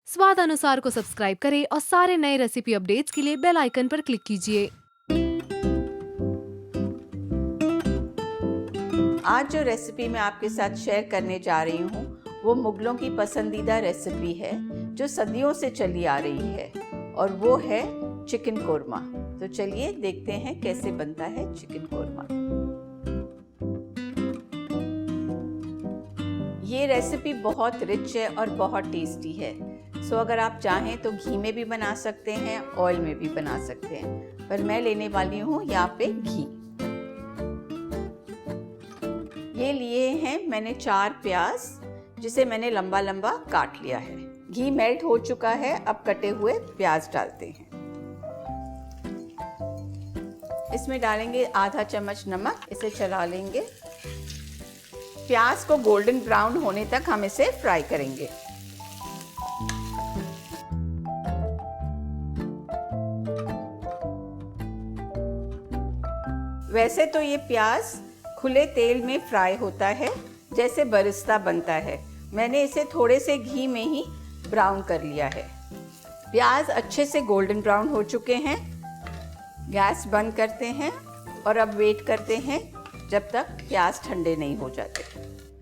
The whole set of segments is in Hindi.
स्वाद अनुसार को सब्सक्राइब करें और सारे नए रेसिपी अपडेट्स के लिए बेल आइकन पर क्लिक कीजिए। आज जो रेसिपी मैं आपके साथ शेयर करने जा रही हूँ वो मुगलों की पसंदीदा रेसिपी है जो सदियों से चली आ रही है और वो है चिकन कोरमा। तो चलिए देखते हैं कैसे बनता है चिकन कोरमा। ये रेसिपी बहुत रिच है और बहुत टेस्टी है। सो अगर आप चाहें तो घी में भी बना सकते हैं, ऑयल में भी बना सकते हैं, पर मैं लेने वाली हूँ यहाँ पे घी। ये लिए हैं मैंने 4 प्याज जिसे मैंने लंबा लंबा काट लिया है। घी मेल्ट हो चुका है, अब कटे हुए प्याज डालते हैं। इसमें डालेंगे आधा चम्मच नमक, इसे चला लेंगे। प्याज को गोल्डन ब्राउन होने तक हम इसे फ्राई करेंगे। वैसे तो ये प्याज खुले तेल में फ्राई होता है जैसे बरिस्ता बनता है, मैंने इसे थोड़े से घी में ही ब्राउन कर लिया है। प्याज अच्छे से गोल्डन ब्राउन हो चुके हैं। गैस बंद करते हैं और अब वेट करते हैं जब तक प्याज ठंडे नहीं हो जाते।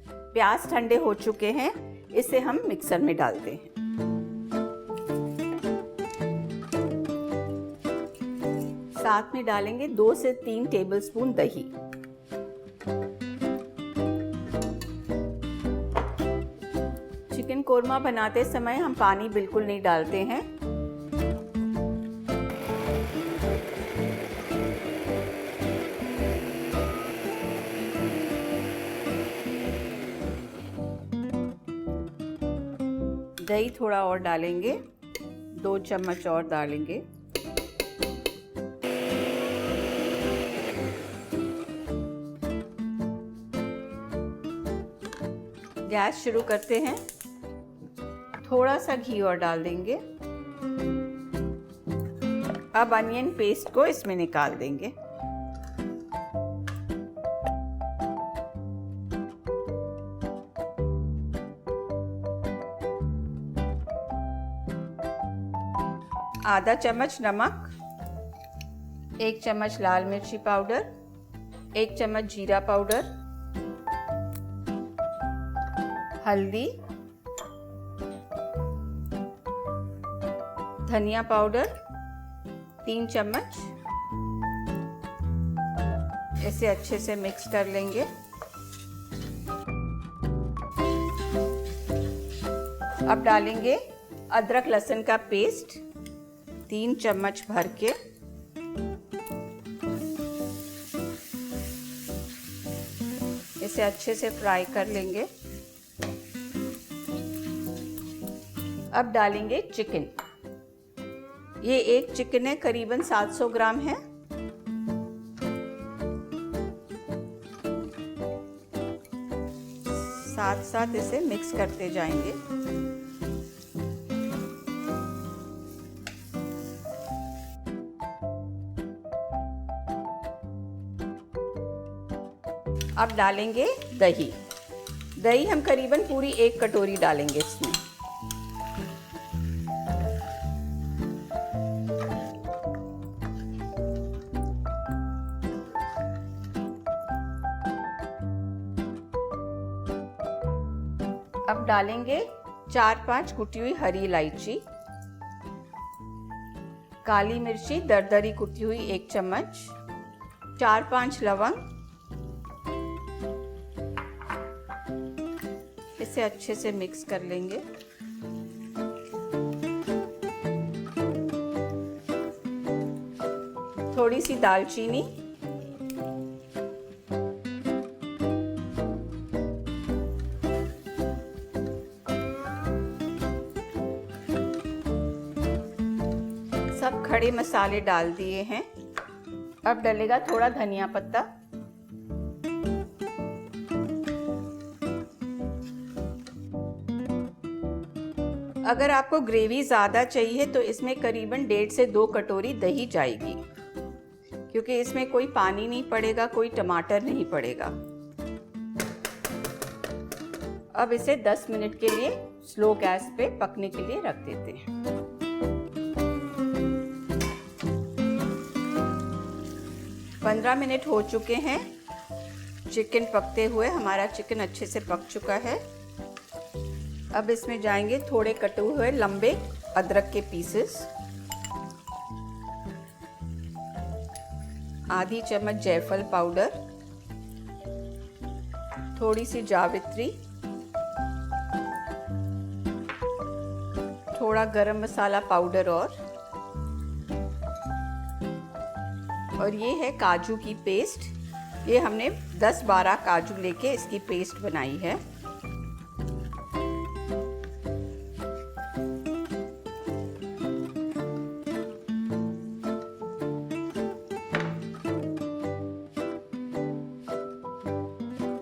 प्याज ठंडे हो चुके हैं, इसे हम मिक्सर में डालते हैं। साथ में डालेंगे 2 से 3 टेबलस्पून दही। चिकन कोरमा बनाते समय हम पानी बिल्कुल नहीं डालते हैं। दही थोड़ा और डालेंगे, 2 चम्मच और डालेंगे। गैस शुरू करते हैं। थोड़ा सा घी और डाल देंगे। अब अनियन पेस्ट को इसमें निकाल देंगे। आधा चम्मच नमक, 1 चम्मच लाल मिर्ची पाउडर, 1 चम्मच जीरा पाउडर, हल्दी, धनिया पाउडर 3 चम्मच। इसे अच्छे से मिक्स कर लेंगे। अब डालेंगे अदरक लहसुन का पेस्ट 3 चम्मच भर के। इसे अच्छे से फ्राई कर लेंगे। अब डालेंगे चिकन। ये एक चिकन है, करीबन 700 ग्राम है। साथ साथ इसे मिक्स करते जाएंगे। अब डालेंगे दही। दही हम करीबन पूरी 1 कटोरी डालेंगे इसमें। अब डालेंगे 4-5 कुटी हुई हरी इलायची, काली मिर्ची दरदरी कुटी हुई 1 चम्मच, 4-5 लवंग। इसे अच्छे से मिक्स कर लेंगे। थोड़ी सी दालचीनी, सब खड़े मसाले डाल दिए हैं। अब डलेगा थोड़ा धनिया पत्ता। अगर आपको ग्रेवी ज़्यादा चाहिए तो इसमें करीबन 1.5 से 2 कटोरी दही जाएगी, क्योंकि इसमें कोई पानी नहीं पड़ेगा, कोई टमाटर नहीं पड़ेगा। अब इसे 10 मिनट के लिए स्लो गैस पे पकने के लिए रख देते हैं। पंद्रह मिनट हो चुके हैं चिकन पकते हुए। हमारा चिकन अच्छे से पक चुका है। अब इसमें जाएंगे थोड़े कटे हुए लंबे अदरक के पीसेस, आधी चम्मच जायफल पाउडर, थोड़ी सी जावित्री, थोड़ा गरम मसाला पाउडर और ये है काजू की पेस्ट। ये हमने 10-12 काजू लेके इसकी पेस्ट बनाई है।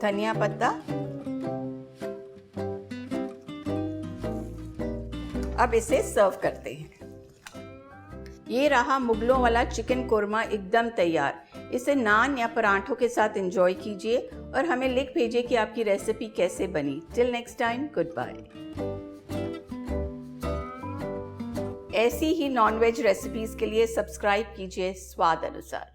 धनिया पत्ता। अब इसे सर्व करते हैं। ये रहा मुगलों वाला चिकन कोरमा एकदम तैयार। इसे नान या पराठों के साथ एंजॉय कीजिए और हमें लिख भेजिए कि आपकी रेसिपी कैसे बनी। Till next time, good bye. ऐसी ही नॉनवेज रेसिपीज के लिए सब्सक्राइब कीजिए स्वाद अनुसार।